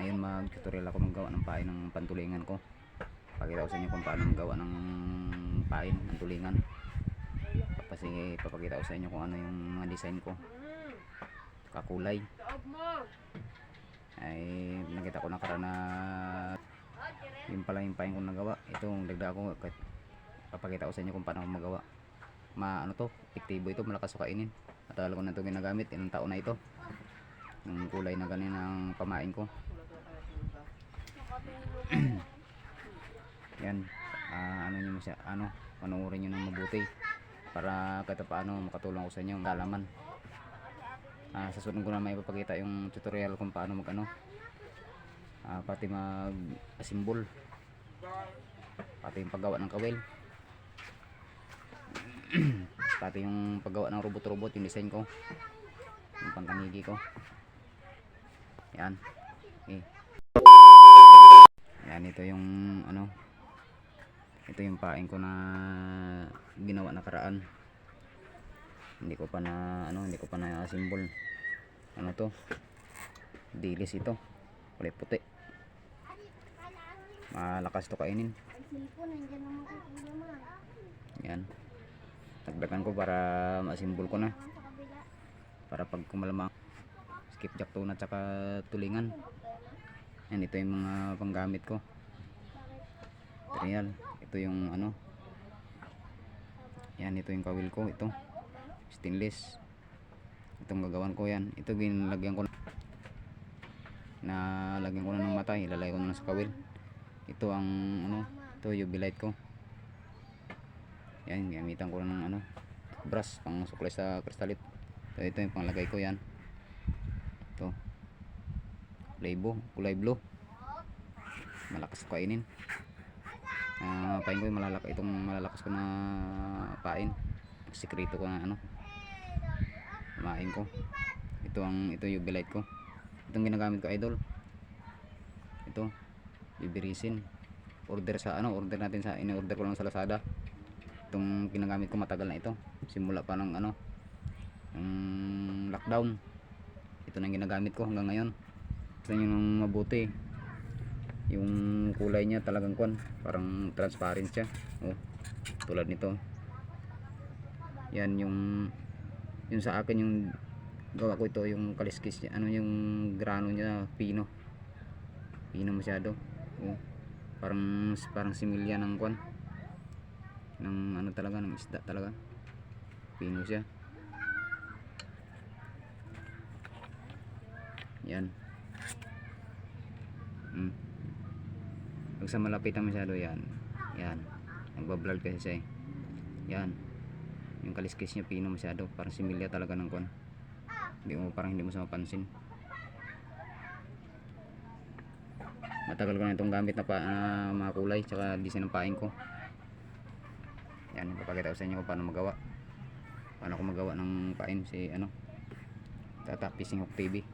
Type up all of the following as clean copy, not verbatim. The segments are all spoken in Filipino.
Ngayon mag-tutorial ako maggawa ng pain ng pantulingan ko. Pakita ko sa inyo kung paano magawa ng pain ng tulingan. Papakita ko sa inyo kung ano yung mga design ko, kakulay. Ay nakita ko na karana yung pala yung pain ko nagawa. Itong dagdag ko, papakita ko sa inyo kung paano magawa. Ano to, epektibo ito, malakas sa kainin. Matagal ko na ito ginagamit, ilang taon na ito. Yung kulay na ganyan ang pamain ko. Yan, ano nyo siya, panoorin nyo ng mabuti para kahit paano makatulong ko sa inyo ang kalaman. Sa sunod ko na may ipapakita yung tutorial kung paano pati mag asimbol, pati yung paggawa ng kawil, pati yung paggawa ng robot-robot, yung design ko, yung pangtangigi ko. Yan. Yan, ito yung ito yung pain ko na ginawa nakaraan. Hindi ko pa na symbol. Ano to? Dilis ito. Kulay puti. Malakas to kainin. Yan. Dagdagan ko para masimbol ko na. Para pag kumalamang skipjack tuna at saka tulingan. Yan, ito yung mga panggamit ko. Material. Ito yung yan, ito yung kawil ko. Ito stainless. Itong gagawan ko yan. Ito ginalagyan ko na lagyan ko na ng mata. Ilalagay ko na sa kawil. Ito ang ito UV light ko. Yan, gamitan ko na ng brush pang suklay sa kristalit. Ito yung panglagay ko yan. Ito kulay blue. Malakas ko kainin. Pain ko yung malalakas ko na pain. Sikreto ko na main ko. Ito yung UV light ko. Itong ginagamit ko, idol. Ito UV resin. Order natin sa in-order ko lang sa Lazada. Itong ginagamit ko matagal na ito. Simula pa ng lockdown. Ito na ginagamit ko hanggang ngayon. Gusto niyo nang mabuti. Yung kulay niya talagang parang transparent siya. Tulad nito. Yan yung sa akin yung gawa ko ito, yung kaliskis niya, yung grano niya pino masyado. Parang similya ng ng talaga, ng isda talaga. Pino siya. Yan. Pag sa malapitan masyado, yan nagbablur kasi siya yan, yung kaliskis niya pino masyado, parang similya talaga ng parang hindi mo sa mapansin. Matagal ko na itong gamit na mga kulay tsaka design ng pain ko. Yan, ipapakita ko sa inyo kung paano ko magawa ng pain si Tata Fishing Hook TV.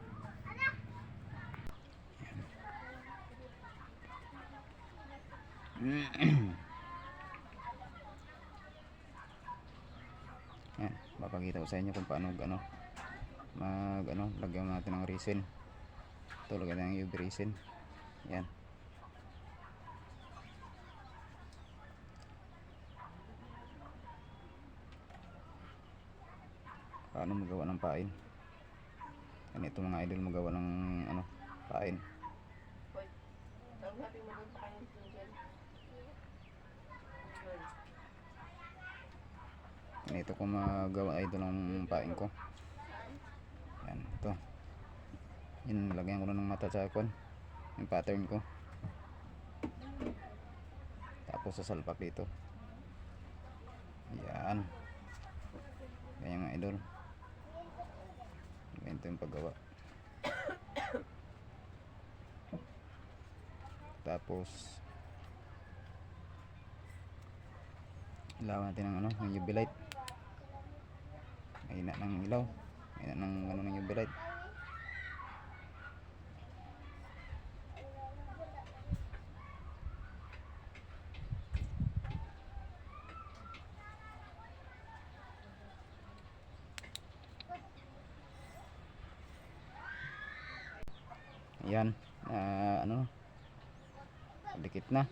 Yan, papakita ko sa inyo kung paano lagyan natin ng resin. Ito, lagyan natin ng UV resin. Yan. Paano magawa ng pain. Yan, ito mga idol, magawa ng pain. Ito ko magawa idol ng pain ko. Yan, ito. Yan, lagyan ko na ng mata sa yung pattern ko. Tapos sasalpak dito. Yan. Ganyan nga idol. Ganito yung paggawa. Tapos ilawan natin ng ng UV light. Mahina ng ilaw. Mahina ng UV light. Yan, ano, dikit na.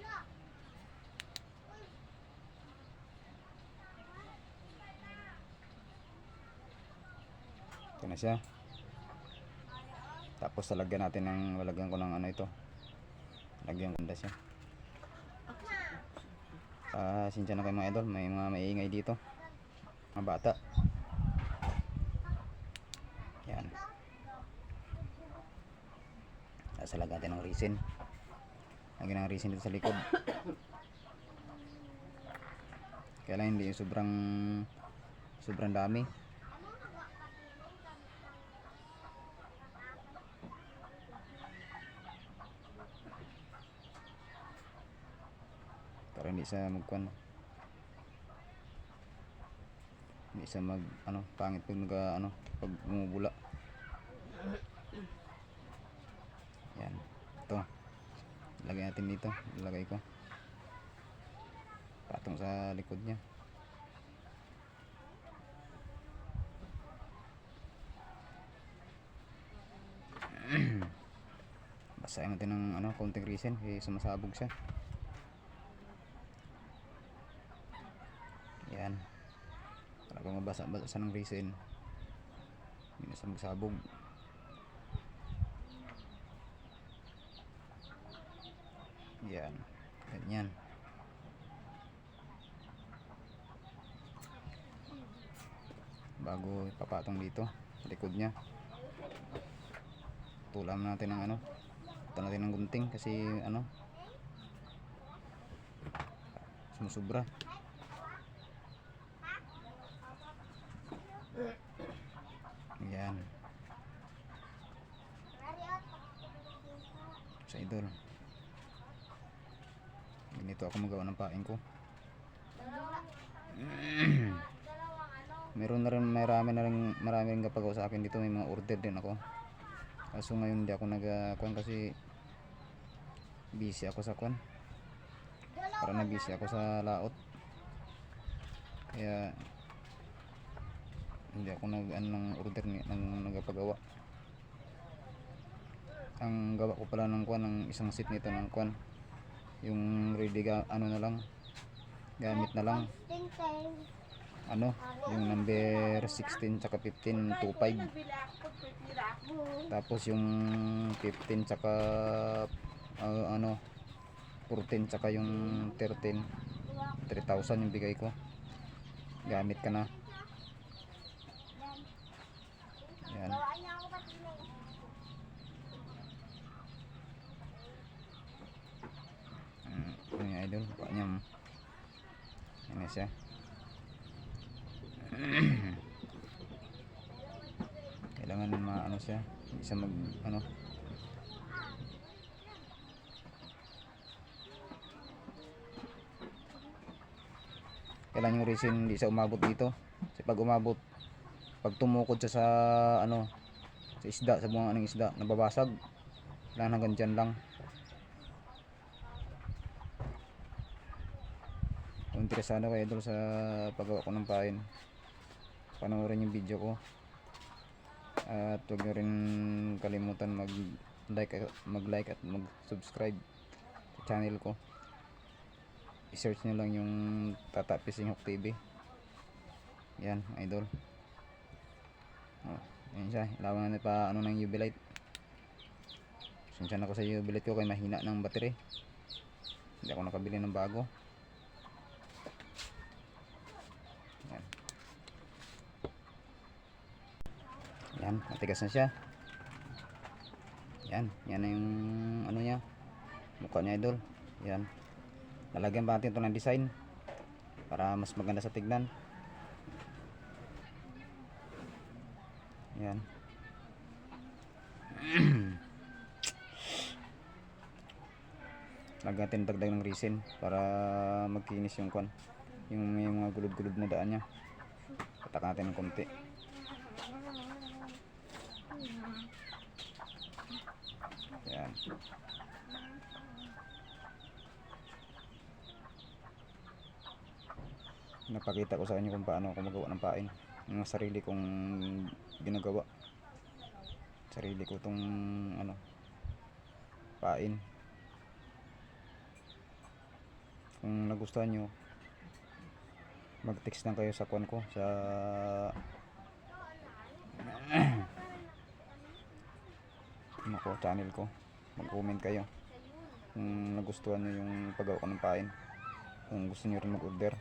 Ito na siya. Tapos lalagyan natin ng, lalagyan ko ng ano ito. Lagyan ko na siya. Sinsya na kayo mga idol, may mga maingay dito. Mga bata. Yan. Tapos lalagyan natin ng resin. Lagyan ng resin dito sa likod. Kaya lang hindi sobrang dami. Para hindi sa magkuan. Hindi sa mag ano, pangit pag pag bumubula. Yan. Ito. Lagay natin dito. Ilagay ko. Patong sa likod niya. Basahin natin ng konting resin kasi sumasabog siya. Yan. Para kung mabasa ng resin, hindi na siya magsabog. Yan. Ganyan. Bago ipapatong dito sa likod niya, tulam natin ng ito natin ng gunting kasi sumusubra. Yan. Sa idol, ganito ako magawa ng pain ko. Meron na rin, marami rin kapagawa sa akin dito. May mga order din ako. Kaso ngayon hindi ako nag-kuan kasi busy ako sa kuan. Para na busy ako sa laot. Kaya hindi ako ng order ng nagpagawa. Ang gawa ko pala ng kuan, ng isang set nito ng kuan. Yung ready na lang. Gamit na lang. Yung number 16 tsaka 15 25. Tapos yung 15 tsaka 14 tsaka yung 13 3,000 yung bigay ko. Gamit ka na. Yan. Ano yung idol? Pakanyam. Yan na siya. Kailangan siya, hindi siya kailangan yung resin hindi siya umabot dito. Kasi pag umabot, pag tumukod siya sa sa isda, sa bunga ng isda, nababasag. Kailangan hanggang dyan lang. Kung interesado kayo idol sa paggawa ko ng pain, panoorin yung video ko. At huwag nyo rin kalimutan mag-like at mag-subscribe sa channel ko. I-search nyo lang yung Tata Fishing Hook TV. Yan, idol. Yan siya. Lawan na pa ng UV light. Sinsya na ko sa UV light ko kaya mahina ng battery. Hindi ako nakabili ng bago. Yan. Yan, matigas na siya. Yan na yung niya. Mukha niya idol. Yan. Lalagyan pa natin ito ng design para mas maganda sa tignan. Yan. Lagyan natin dagdag ng resin para magkinis yung kwan, yung may mga gulod-gulod na daan niya. Patak natin ng konti. Yan. Napakita ko sa inyo kung paano ako magawa ng pain. Yung sarili kong ginagawa. Sarili ko tong pain. Kung nagustuhan nyo, mag-text lang kayo sa kwan ko sa ano ko, channel ko. Mag-comment kayo kung nagustuhan nyo yung paggawa ko ng pain, kung gusto nyo rin mag-order.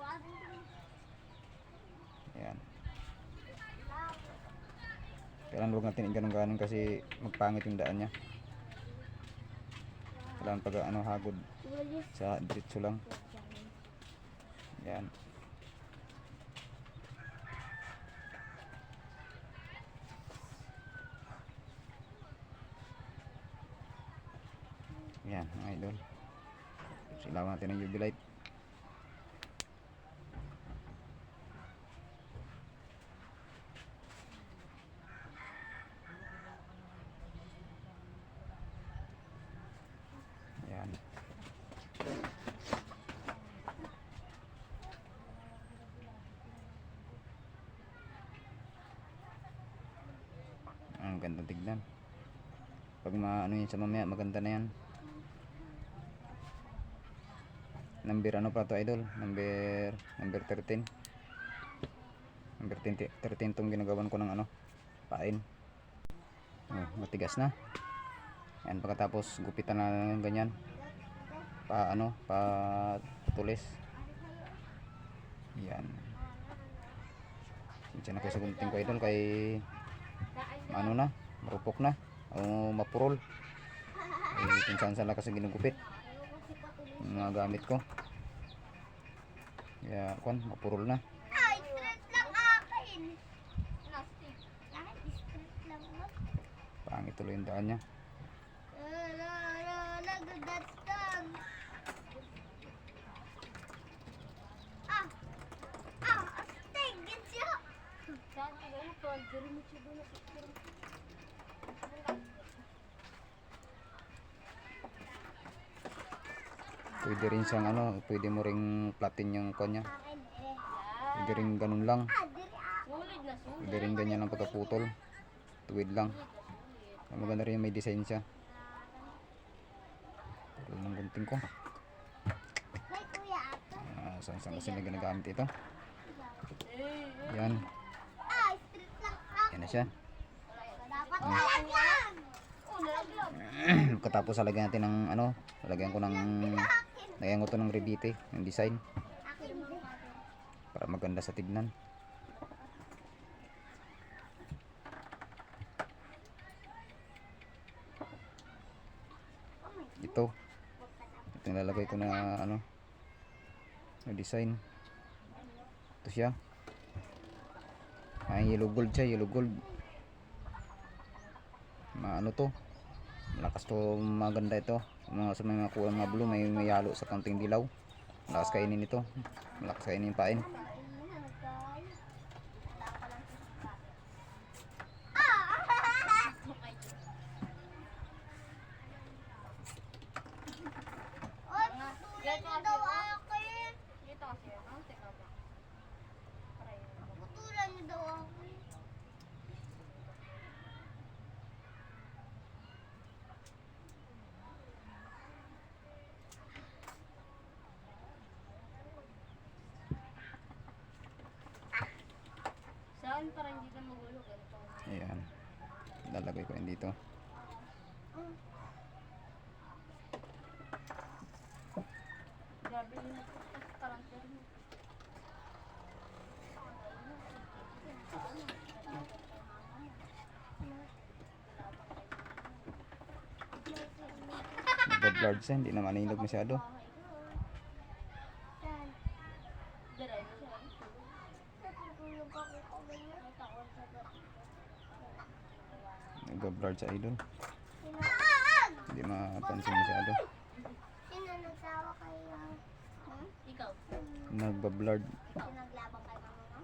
Ayan. Kailangan huwag natin i-ganon-ganon kasi magpangit yung daan nya. Kailangan pag ano, hagod sa diretso lang. Ayan. Ayan mga idol, silaw natin ng UV light. Ayan. Ang ganda tignan. Pag maano yun sa mamaya, maganda na yan. Number ano pa to idol? Number 13. Number 13 tong ginagawan ko ng ano, pain. Oh, matigas na. Ayan, pagkatapos gupitan na ng ganyan. Pa tulis. Yan. Diyan ako sa gunting ko idol kay ano na, marupok na o mapurol. Kung saan saan lang kasi ginugupit yung mga gamit ko. Kaya kwan, mapurol na. Ay, stress lang akin. Pangit tuloy yung daan niya. Nagdadatang. Astig, get siya. Pwede rin siyang ano, pwede mo ring platin yung kanya. Pwede rin ganun lang. Pwede rin ganyan lang pagkaputol. Tuwid lang. Maganda rin may design siya. Ito yung gunting ko. Saan kasi na ginagamit ito. Yan. Stress lang akin. Yan na siya. Dapat lalagyan. Katapos lagyan natin ng ano, lagyan ko to ng rebite, ng design para maganda sa tignan. Ito yung lalagay ko na ano, na design. Ito siya. Ay, yellow gold siya, yellow gold. Ano to, malakas to, maganda ito. Sa mga kuha mga blue, may yalo sa kaunting dilaw. Malakas kainin ito, malakas kainin yung pain. Putulan daw akin. Putulan niyo daw akin. Saan para hindi ka magulo ganito? Ayan, lalagay ko yan dito. Grabe yun ako. Tarantero mo. Nagbablard siya, hindi naman nahilog masyado. Saan? Diretso siya. Natutulog ako kaganyan. Nagbablard sa idol, Sinaag! hindi mapansin masyado. Sino nagtawa kayo? Ikaw. Nagbablard. Sinaglabang kay mama mo?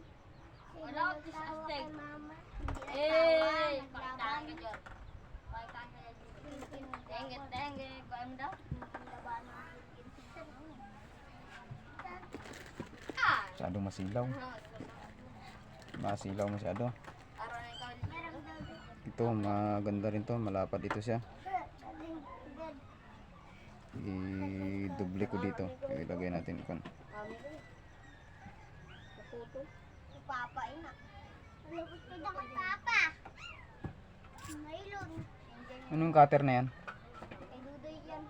Sino Wala, nagtawa astig. kay mama? Hindi Eh, nagtawa, pakitaan ka naglaban. dyan. Pakitaan ka dyan. Tengge, tengge. Kuha mo daw. Laban ng gintisan. Ah! Masyadong masilaw. Masilaw masyado. Araw na ikaw. Meron daw dito. Ito maganda rin to, malapad ito siya. Sabi, dad, i-double ko dito. Ilagay natin kon. Kami rin. Naputo. Papa, ina. Malapot ka na kay Papa. Maylon. Anong cutter na yan? Kay Dudoy yan.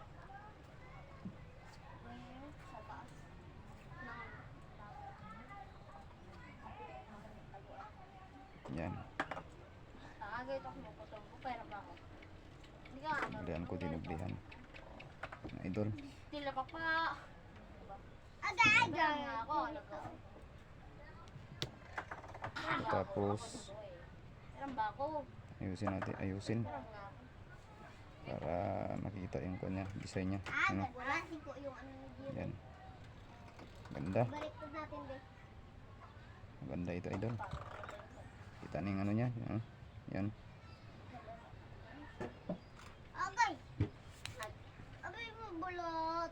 Sa taas. Yan. Agay ito ako maputong ko. Pera ba ako? Hindi ka nga. Dalian ko dinublihan. Mga idol. Tila pa pa. Agay! Pera nga ako. Tapos Pera ba ako? ayusin natin, ayusin Pera nga ako. para makita yung kanya design niya. Ano? Wala, siko yung ano ni Gio. Yan. Ganda. Balik ko natin, be. Maganda ito, idol. Kita na yung ano niya. Yan. Agay! Agay mo, bulot.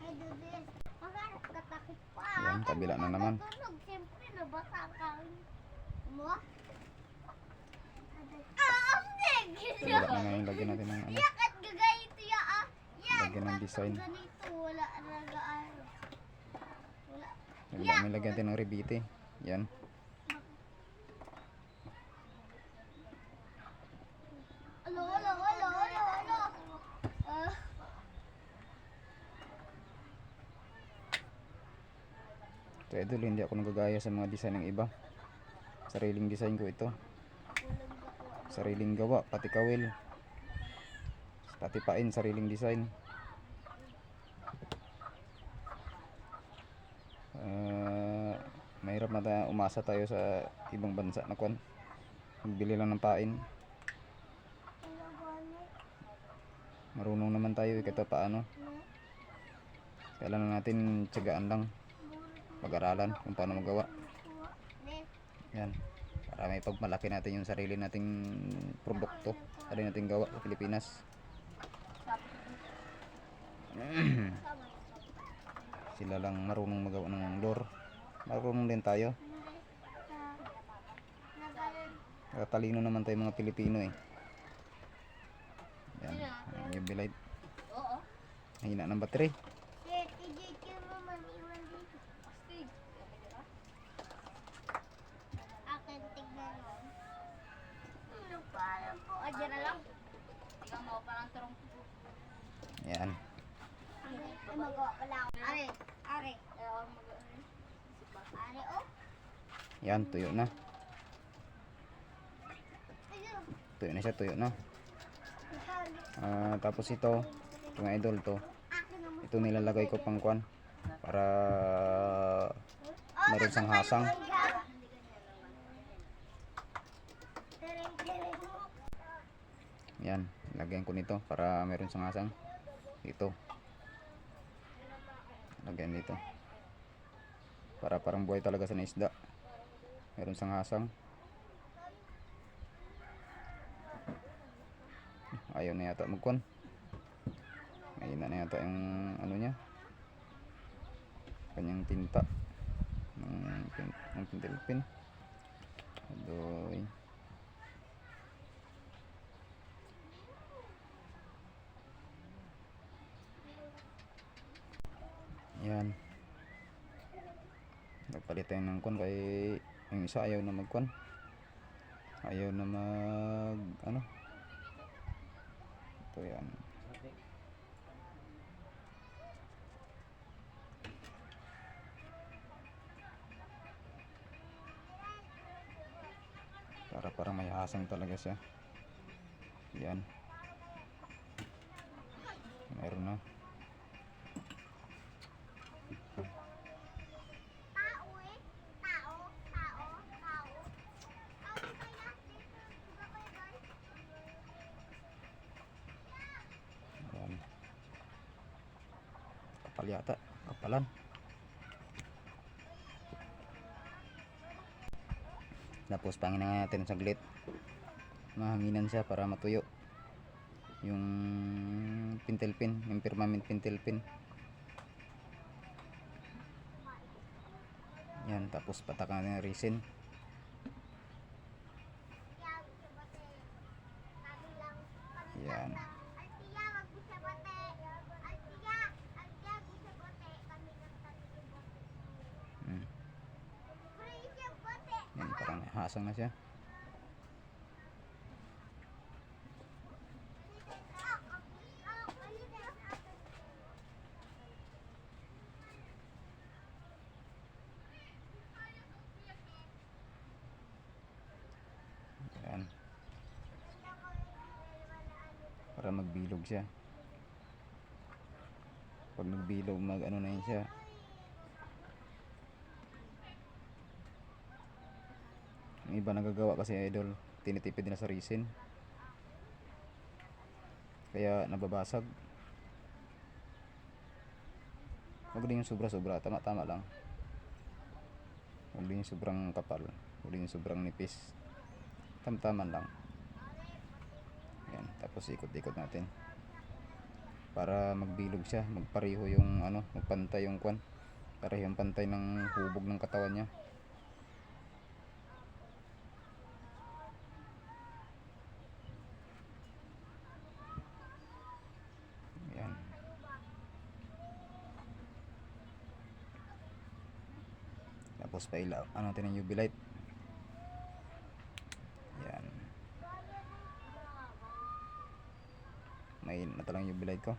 Ay, Dudoy. Maghanap ka takip pa. Yan, kabila na naman. Tunog, siyempre, nabasa ka. Mo? Astig! Kabila na ngayon, lagyan natin ng ano. Yak at gagayito ya ah. Yan, Lagyan ng design. ganito, wala ragaan. Wala. Lagyan natin ng rebite. Yan. Alo, alo, alo, alo, alo. Ah. Ito, idol, hindi ako nagagaya sa mga design ng iba. Sariling design ko ito. Sariling gawa, pati kawil. Pati pain, sariling design. Mahirap na umasa tayo sa ibang bansa na kwan. Magbili lang ng pain. Marunong naman tayo kahit paano. Kailangan natin tiyagaan lang. Pag-aralan kung paano magawa. Yan. Para may pagmalaki natin yung sarili nating produkto. Sarili nating gawa sa Pilipinas. Sila lang marunong magawa ng lore. Marunong din tayo. Talino naman tayo mga Pilipino eh. Yan. Ang UV light. Oo. Hina ng battery. TJK mo maniwan dito. Astig. Akin tignan mo. Ano pa alam po? Ah, dyan na lang. Ikaw mo parang turong. Yan. Ay, magawa pala ako. Are, are. Ayaw mag... Are, oh. Yan, tuyo na. Ayun. Tuyo na siya, tuyo na. Mahal. Tapos ito, mga idol to. Akin naman. Ito nilalagay ko pang kwan. Para Oh, meron sang hasang. Tereng, tereng. Yan, lagyan ko nito para meron sang hasang. Ito. Lagyan dito. Para parang buhay talaga sa isda. Meron sang hasang. Ayaw na yata magkwan. Ayun na yata yung ano niya. Kanyang tinta. Ng pintel pin. Adoy. Yan. Nagpalit tayo ng kwan kay yung isa ayaw na magkwan. Ayaw na mag ano. Ito yan. Para parang may hasang talaga siya. Yan. Meron na. Tao eh. Tao, tao, tao. Tao kaya. Diba kayo guys? Yan. Kapal yata. Kapalan. Tapos pangin na natin saglit. Mahanginan siya para matuyo. Yung pintel pin. Yung permanent pintel pin. Yan. Tapos patakan natin ng resin. Yan. Altia, wag mo sa bote. Altia, Altia, wag mo sa bote. Kami ng tatlo bote. Hmm. Freeze yung bote. Yan, parang hasang na siya. Yan. Para magbilog siya. Pag nagbilog, mag ano na yun siya. Yung iba nagagawa kasi idol, tinitipid na sa resin. Kaya nababasag. Huwag din yung sobra-sobra, tama-tama lang. Huwag din yung sobrang kapal. Huwag din yung sobrang nipis. Tamtaman lang. Yan, tapos ikot-ikot natin. Para magbilog siya, magpareho yung ano, magpantay yung kwan. Pareho yung pantay ng hubog ng katawan niya. Yan. Tapos pailaw, ano natin yung UV light. Yan. May na talang UV light ko.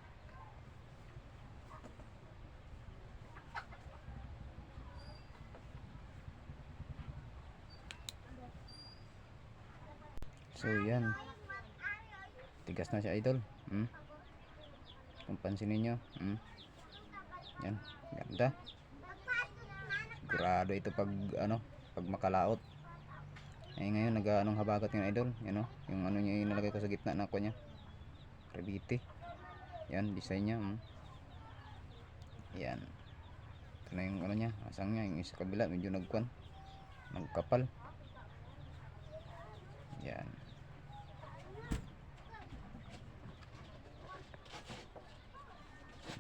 So yan. Tigas na siya idol. Kung pansinin nyo. Yan. Ganda. Sigurado ito pag ano, pag makalaot. Eh ngayon nag-anong habagat yung idol, yan yung ano niya yung nalagay ko sa gitna na ko niya. Gravity. Yan, design niya. Yan. Ito na yung ano niya, asang niya, yung isa kabila medyo nagkuan, nagkapal. Yan.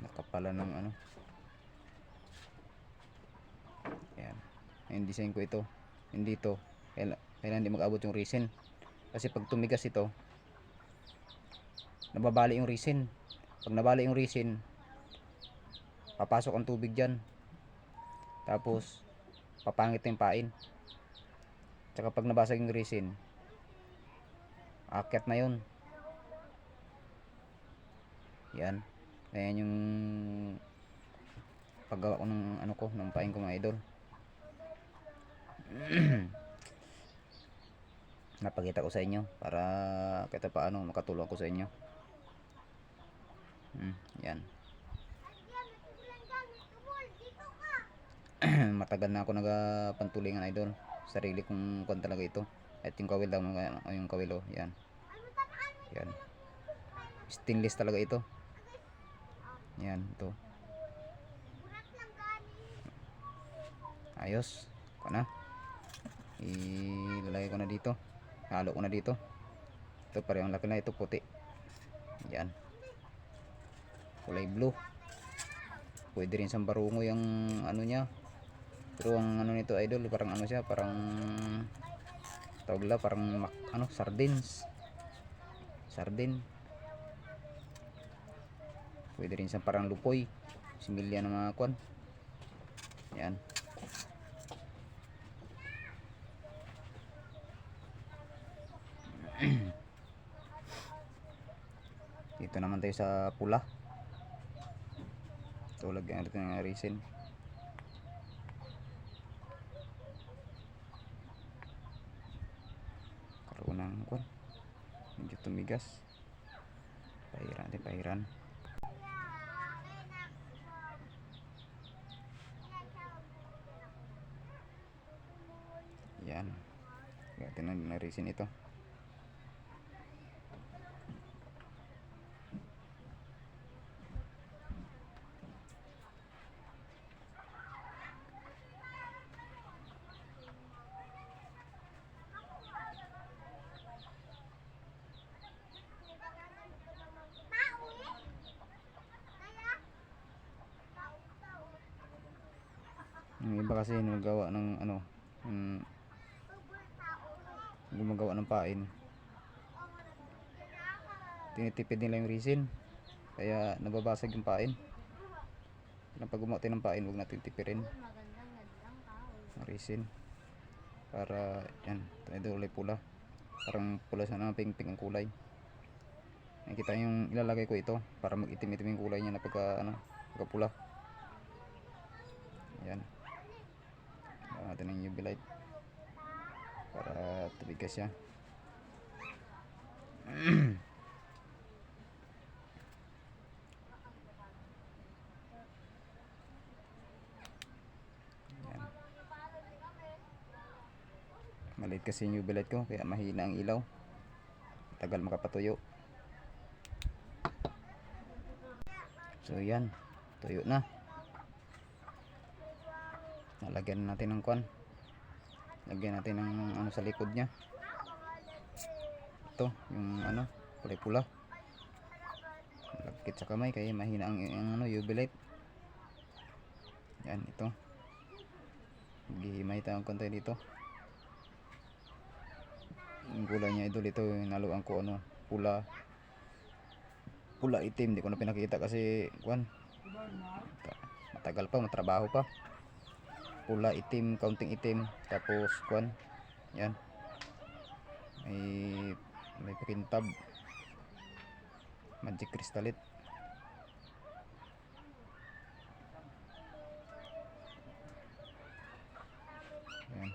Nakapalan ng ano. Yan. Yung design ko ito. Hindi to. Kailan hindi mag-abot yung resin. Kasi pag tumigas ito, nababali yung resin. Pag nabali yung resin, papasok ang tubig dyan. Tapos, papangit yung pain. Tsaka pag nabasag yung resin, akyat na yun. Yan. Ayan yung paggawa ko ng ano ko, ng pain ko mga idol. Napakita ko sa inyo para kahit paano makatulong ako sa inyo. Yan. Matagal na ako nagapantulingan idol. Sarili kong kwan talaga ito. At yung kawil lang, yung kawilo, yan. Yan. Stainless talaga ito. Yan, ito. Ayos. Ko na. Ilalagay ko na dito. Halo ko na dito. Ito parehong laki na, ito puti. Yan. Kulay blue. Pwede rin sambarungo yung ano niya. Pero ang ano nito idol, parang ano siya, parang tawag la, parang ano, sardines. Sardine. Pwede rin sa parang lupoy. Similya ng mga kwan. Yan. Dito naman tayo sa pula. Ito lagyan natin ng resin. Karoon ng kwan. Medyo tumigas. Pahiran natin, pahiran. Yan. Lagyan natin ng resin ito. Yung iba kasi nagawa ng ano, gumagawa ng pain. tinitipid nila yung resin, kaya nababasag yung pain. Pag gumawa tayo ng pain, huwag natin tipirin Magandang kahoy. ang resin para yan, ito ulit pula, parang pula sana, pink-pink ang kulay. Nakita yung ilalagay ko ito para mag-itim-itim yung kulay niya na pagka pula. Yan, gawin natin ng UV light para tumigas siya. Yan. Maliit kasi yung UV light ko kaya mahina ang ilaw, tagal makapatuyo. So yan, tuyo na. Nalagyan natin ng kwan, lagyan natin ng ano sa likod niya, ito yung ano kulay pula, lagkit sa kamay kaya mahina ang ano UV light. Yan, ito maghihimay tayo ng konti dito. Yung kulay niya idol, ito yung naluan ko ano, pula itim, hindi ko na pinakita kasi kwan, matagal pa, matrabaho pa. Pula itim, kaunting itim, tapos kwan, yan, may pakintab, magic crystalite. Yan.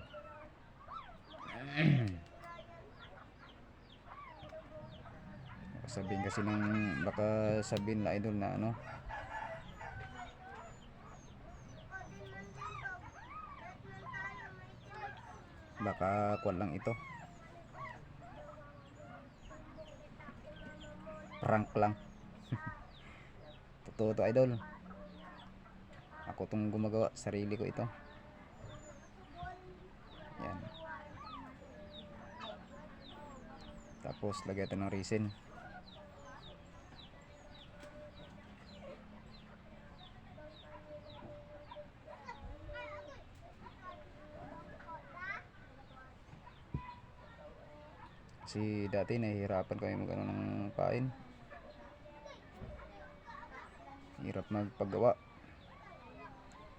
Baka sabihin na idol na ano, baka kwan lang ito, prank lang. Totoo to idol, ako tong gumagawa, sarili ko ito. Yan, tapos lagyan ito ng resin. Kasi dati nahihirapan kami mag ano ng pain, hirap magpagawa,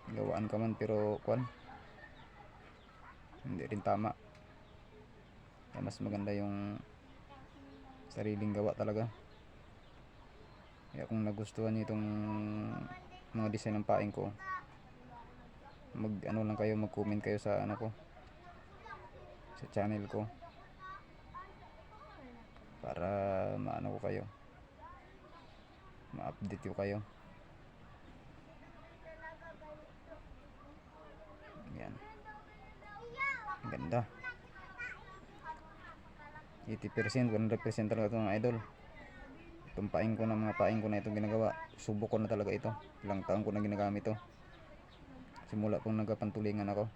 gawaan ka man pero kwan, hindi rin tama. Kaya mas maganda yung sariling gawa talaga. Kaya kung nagustuhan niyo itong mga design ng pain ko, mag ano lang kayo, mag comment kayo sa ano ko, sa channel ko, para maano ko kayo, ma-update ko kayo. Yan, ganda, 80%, 100% talaga ito mga idol. Itong pain ko na, mga pain ko na itong ginagawa, subok ko na talaga ito, ilang taon ko na ginagamit ito simula kung nagkapantulingan ako.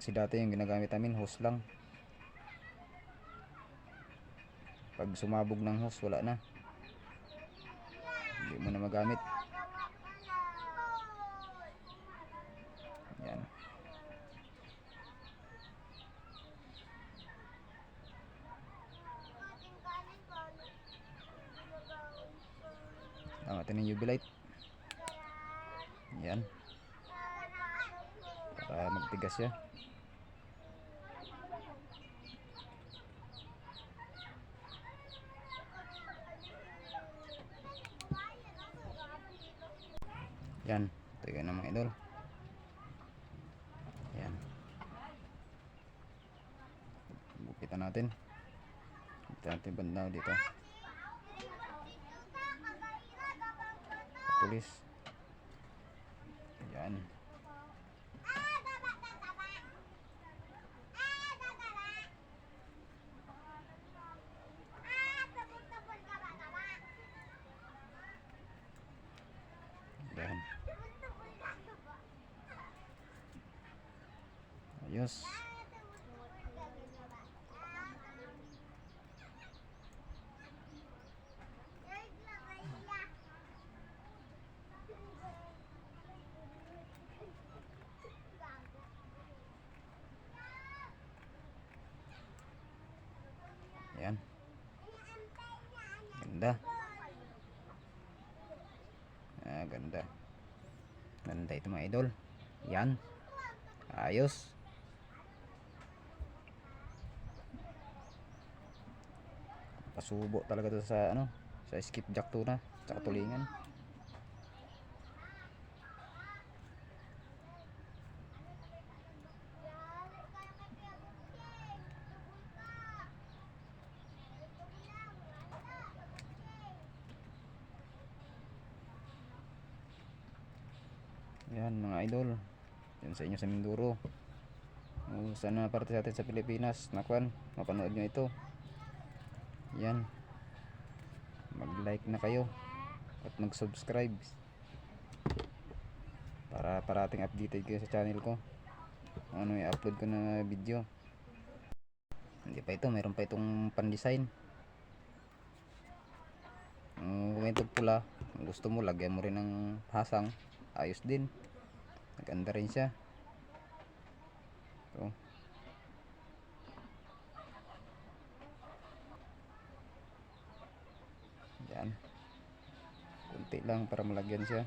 Kasi dati yung ginagamit namin hose lang, pag sumabog ng hose wala na, hindi mo na magamit. Yan, tama natin yung UV light. Yan, para magtigas siya. Yan, ito yun ang mga idol. Yan, bukitan natin, bandaw dito, tulis. Yan, yan, ayos. Ayan. Ganda. Ganda. Ganda ito mga idol. Yan. Ayos. Pasubo talaga to sa ano, sa skipjack tuna, tsaka tulingan. Yan mga idol. Yan sa inyo sa Mindoro. Sana parte sa atin sa Pilipinas, nakuan, mapanood nyo ito. Yan. Mag-like na kayo at mag-subscribe para parating updated kayo sa channel ko. Ano i-upload ko na video. Hindi pa ito, mayroon pa itong pan-design. Kung ito pula, kung gusto mo lagyan mo rin ng hasang, ayos din. Maganda rin siya. Ito. Yan. Kunti lang para malagyan siya.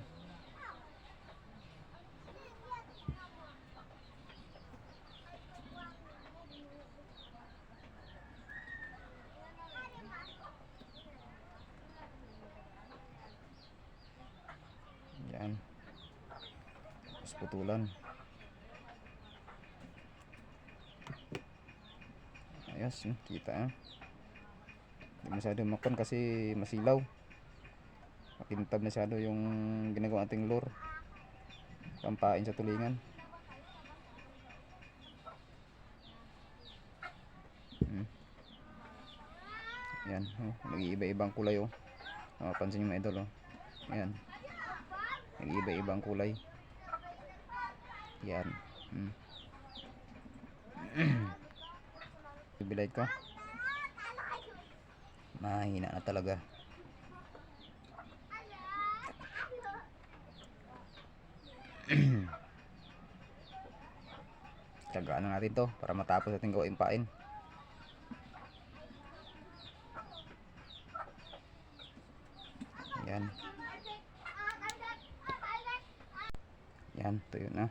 Yan. Tapos putulan. Ayos, kita. Hindi masyado makon kasi masilaw. Makintab masyado yung ginagawa ating lure. Pampain sa tulingan. Yan, nag-iiba-ibang kulay oh. Mapansin nyo mga idol oh. Yan. Nag-iiba-ibang kulay. Yan. Bilay ko. Mahina na talaga. Tagaan na natin to para matapos ating gawin pain. Yan. Yan, tuyo na.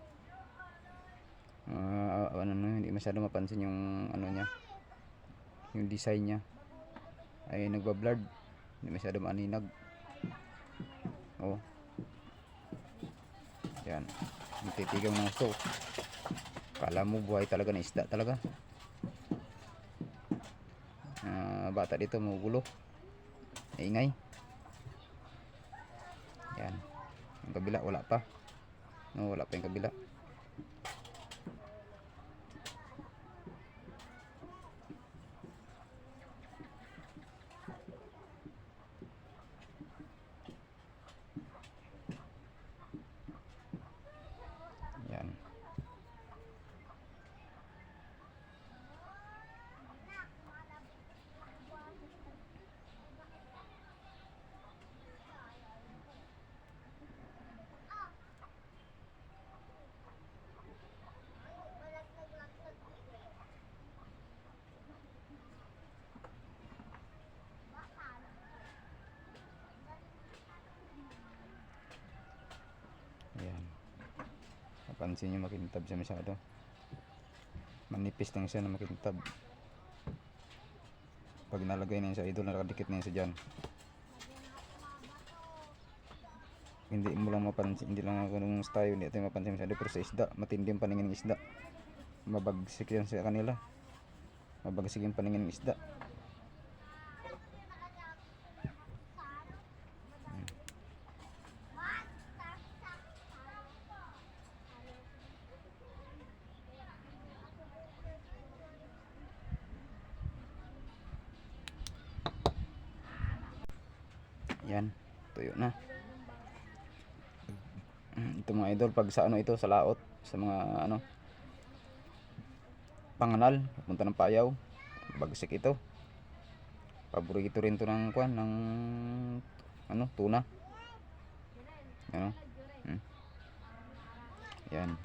Hindi masyado mapansin yung ano niya, yung design niya ay nagbablurred, hindi masyado maaninag. Oh, yan, titigaw ng gusto. Kala mo buhay talaga na isda talaga. Bata dito magugulo, ingay. Yan, yung kabila wala pa. No, wala pa yung kabila. Yan. Ayan. Napansin nyo makintab siya masyado. Manipis lang siya na makintab. Pag nalagay na yun sa idol, nakadikit na yun sa dyan. Hindi mo lang mapansin, hindi lang ako nung style, hindi ito mapansin masyado. Pero sa isda, matindi yung paningin ng isda. Mabagsik yan sa kanila. Mabagsik yung paningin ng isda. Yan, tuyo na. Ito mga idol, pag sa ano ito, sa laot, sa mga ano, panganal, punta ng payaw, bagsik ito. Paborito rin to ng kuan, ng ano, tuna. Ano? Yan.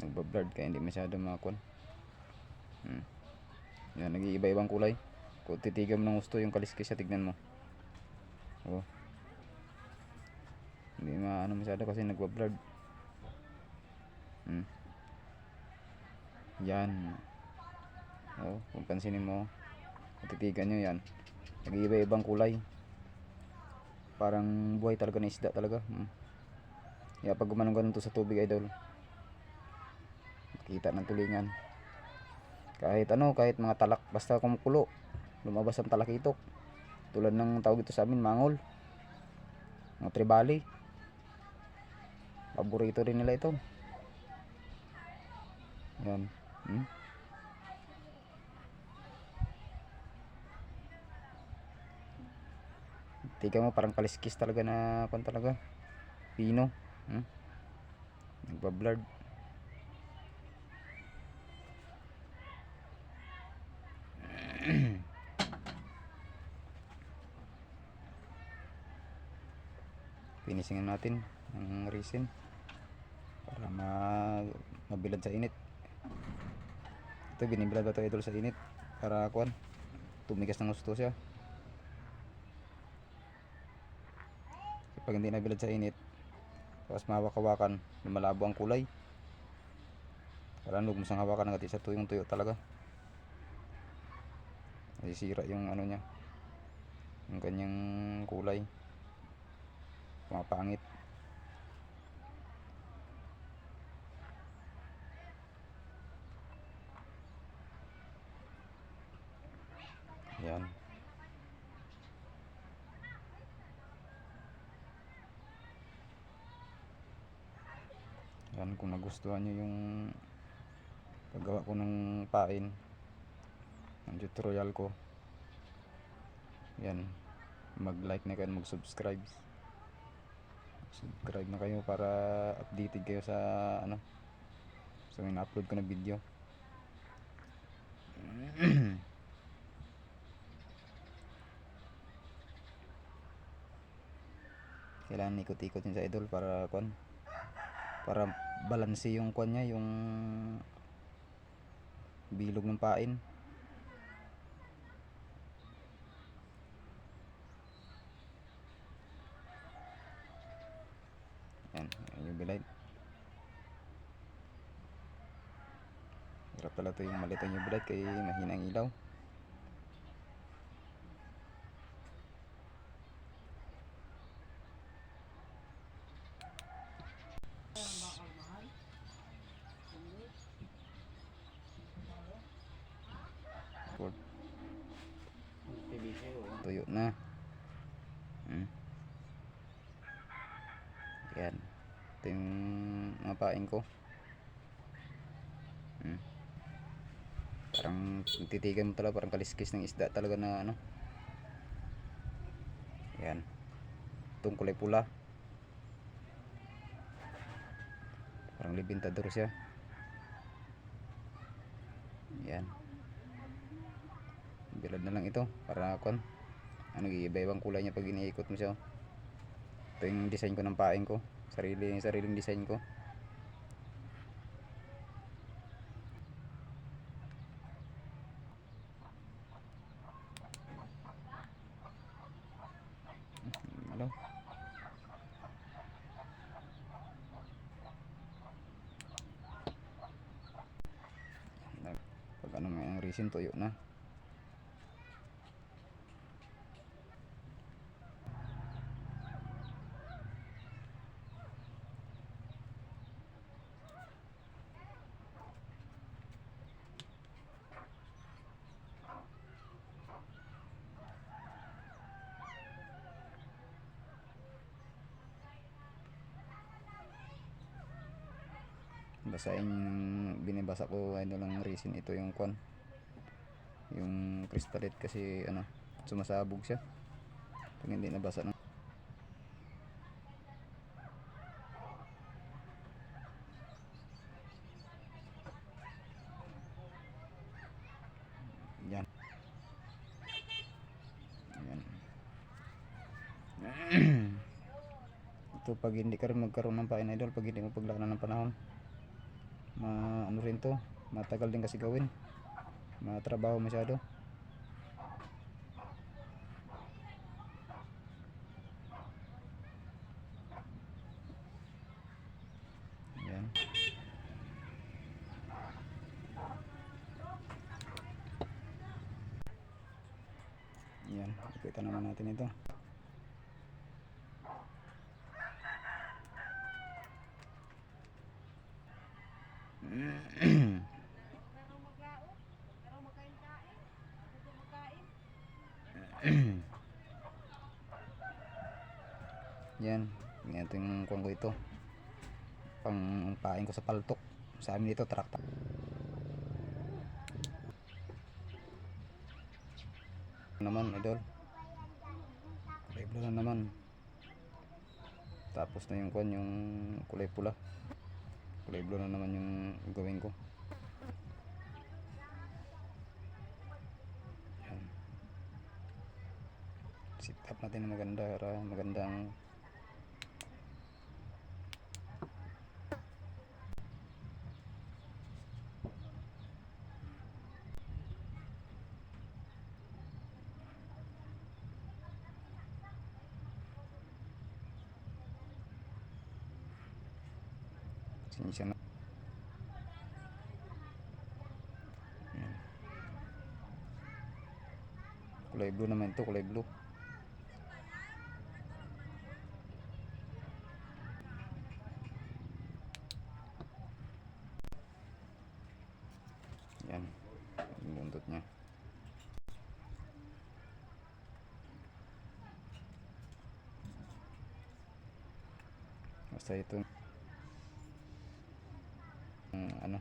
Nagbablurred kaya hindi masyado makakuan. Yan, nag-iiba-ibang kulay. Kung titigan mo ng gusto yung kaliskis siya, tignan mo. Oh. Hindi maano masyado kasi nagwa-blurred. Yan. Oh, kung pansinin mo, kung titigan nyo yan, nag-iiba-ibang kulay. Parang buhay talaga na isda talaga. Kaya pag gumanong-ganon to sa tubig, idol, kita ng tulingan. Kahit ano, kahit mga talak, basta kumukulo, lumabas ang talakitok. Tulad ng tawag ito sa amin, mangol, mga tribali. Paborito rin nila ito. Yan. Tika mo, parang kaliskis talaga na pan talaga. Pino. Nagbablurred. Finishingan natin ang resin para mabilad sa init. Ito binibilad ba ito, idol, sa init para kuan tumigas ng gusto siya. Pag hindi nabilad sa init, tapos mahawak-hawakan, lumalabo ang kulay. Para huwag mo sang hawakan agad sa tuyong tuyo talaga. Nasisira yung ano niya, yung kanyang kulay, pumapangit. Yan. Yan, kung nagustuhan nyo yung paggawa ko ng pain, ang tutorial ko, yan, mag-like na kayo, mag-subscribe. Subscribe na kayo para updated kayo sa ano, sa mga upload ko na video. Kailangan ikot-ikot yun sa idol para kuan, para balanse yung kuan niya, yung bilog ng pain. Yan, yung bilay. Hirap pala ito yung maliit yung bilay kay mahina ang ilaw. Tuyo na. Yan, ito yung mga pain ko. Parang titigan mo talaga, parang kaliskis ng isda talaga na ano. Yan, itong kulay pula, parang libintador siya. Yan, bilad na lang ito para kon ano, iba-ibang kulay niya pag iniikot mo siya. Ito yung design ko ng pain ko, sariling design ko. Hello. Pag ano nga ang resin, tuyo na. Basahin yung binibasa ko, ano lang resin, ito yung kwan, yung crystalite, kasi ano, sumasabog siya pag hindi nabasa ng yan. Yan. Ito pag hindi ka rin magkaroon ng pain, idol, pag hindi mo paglaanan ng panahon, ano rin to, matagal din kasi gawin. matrabaho masyado. Yan. Yan, ipita naman natin ito. Yan, ito yung kuwan ko ito. Pang pain ko sa paltok. Sa amin dito, trakta. Naman, idol. Kulay blue na naman. Tapos na yung kuwan, yung kulay pula. Kulay blue na naman yung gawin ko. Yan. Sit up natin na maganda para magandang sinisya na. Yan. Kulay blue naman ito, kulay blue. Yan, yung buntot niya. Basta ito ano,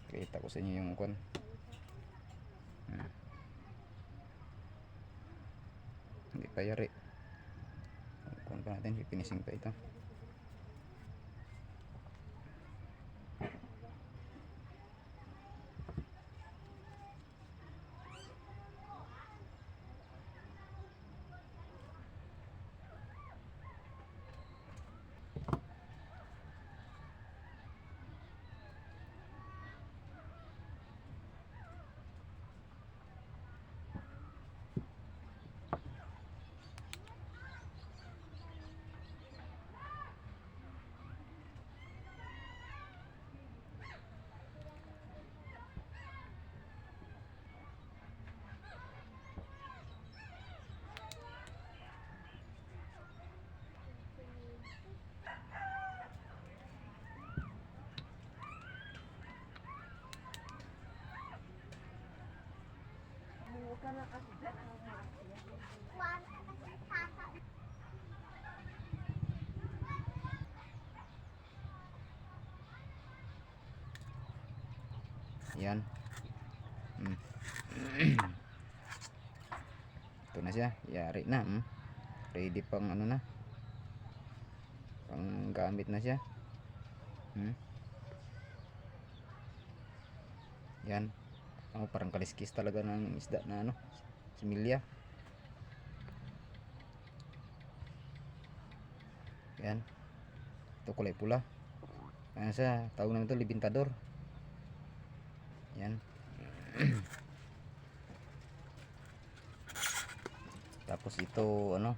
kita ko sa inyo yung kwan. Hindi pa yari. Kwan pa natin, pipinising pa ito. Yan. Ito na siya, yari na. Ready pang ano na, pang gamit na siya. Yan. Parang kaliskis talaga ng isda na ano, similya. Yan. Ito kulay pula. Ano siya, tawag namin ito libintador. Yan. Tapos ito ano,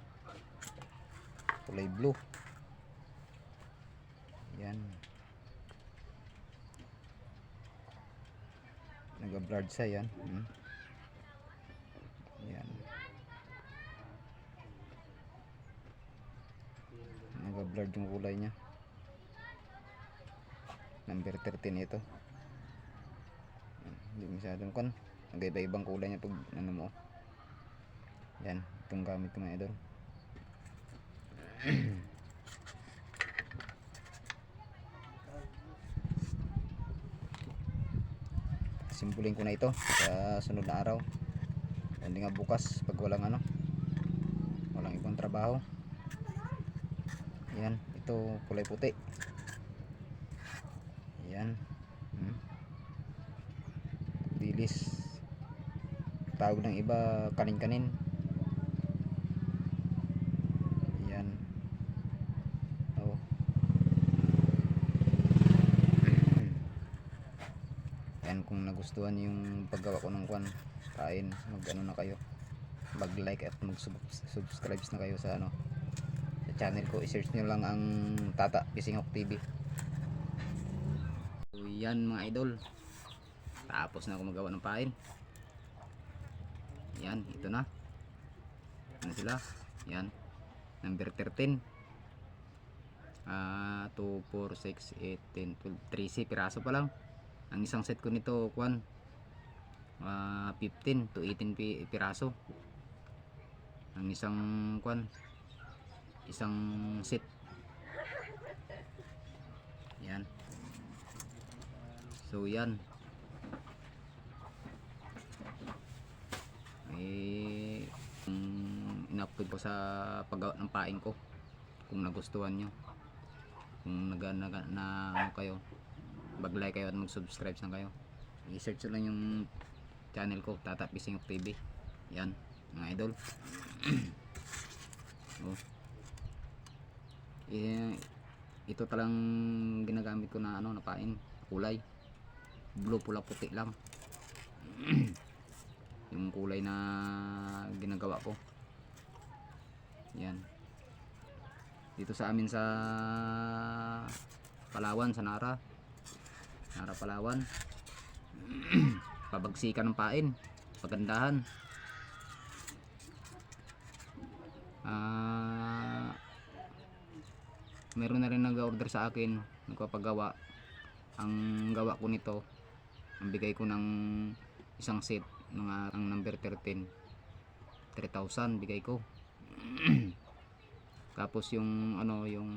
kulay blue. Yan. Nag-blurred siya yan. Yan. Nag-blurred yung kulay niya. Number 13 ito. Hindi masyadong kan. Nag-iba-ibang kulay niya pag ano mo. Yan, itong gamit ko mga idol. Simpuling ko na ito sa sunod na araw. Hindi nga bukas pag walang ano, walang ibang trabaho. Yan, ito kulay puti. Yan. Dilis. Tawag ng iba kanin-kanin. Yan. Oh. kung nagustuhan niyo yung paggawa ko ng kwan pain, mag ano na kayo, mag like at mag subscribe na kayo sa ano, sa channel ko. I-search nyo lang ang Tata Pisingok TV. So yan mga idol, tapos na ako magawa ng pain. Yan, ito na. Ano sila? Yan, number 13. 2, 4, 6, 8, 10, 12, 13 piraso pa lang. Ang isang set ko nito kwan 15 to 18 piraso. Ang isang kwan, isang set. Yan. So yan. In-upload ko sa paggawa ng pain ko. Kung nagustuhan nyo, kung na ano kayo, mag-like kayo at mag-subscribe na kayo. I-search lang yung channel ko, Tata Pisingok TV. Yan mga idol. Oh. Ito talang ginagamit ko na ano, na pain, kulay blue, pula, puti lang. Yung kulay na ginagawa ko. Yan. Dito sa amin sa Palawan, sa Nara, Palawan. Pabagsikan ng pain, pagandahan. Meron na rin nag-order sa akin, nagpapagawa. Ang gawa ko nito, ang bigay ko ng isang set ng ang number 13, 3,000 bigay ko. Tapos yung ano, yung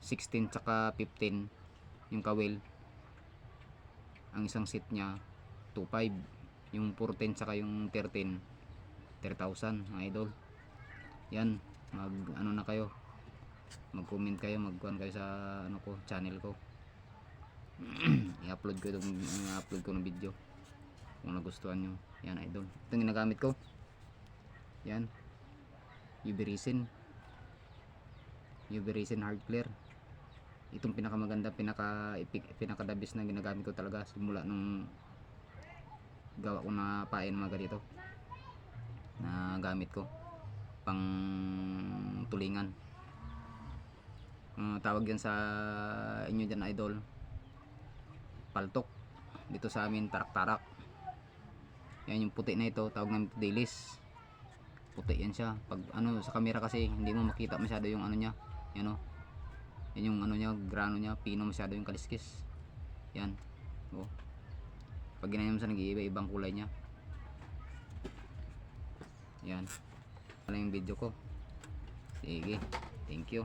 16 tsaka 15, yung kawil, ang isang set niya 2,500. Yung 14 tsaka yung 13, 3,000 mga idol. Yan, mag ano na kayo, mag-comment kayo, mag-kuhan kayo sa ano ko, channel ko. I-upload ko itong i-upload ko ng video kung nagustuhan nyo. Yan idol, ito yung ginagamit ko. Yan, UV resin hard clear. Itong pinakamaganda, pinakadabis na ginagamit ko talaga simula nung gawa ko na pain mga ganito na gamit ko pang tulingan. Tawag yan sa inyo dyan idol, paltok. Dito sa amin tarak-tarak. Yan yung puti na ito, tawag namin dilis. Puti yan siya. Pag ano sa camera kasi hindi mo makita masyado yung ano niya. Yan o. Yan yung ano niya, grano niya, pino masyado yung kaliskis. Yan. O. Pag ginanyan mo sa nag-iiba ibang kulay niya. Yan. Ano yung video ko. Sige. Thank you.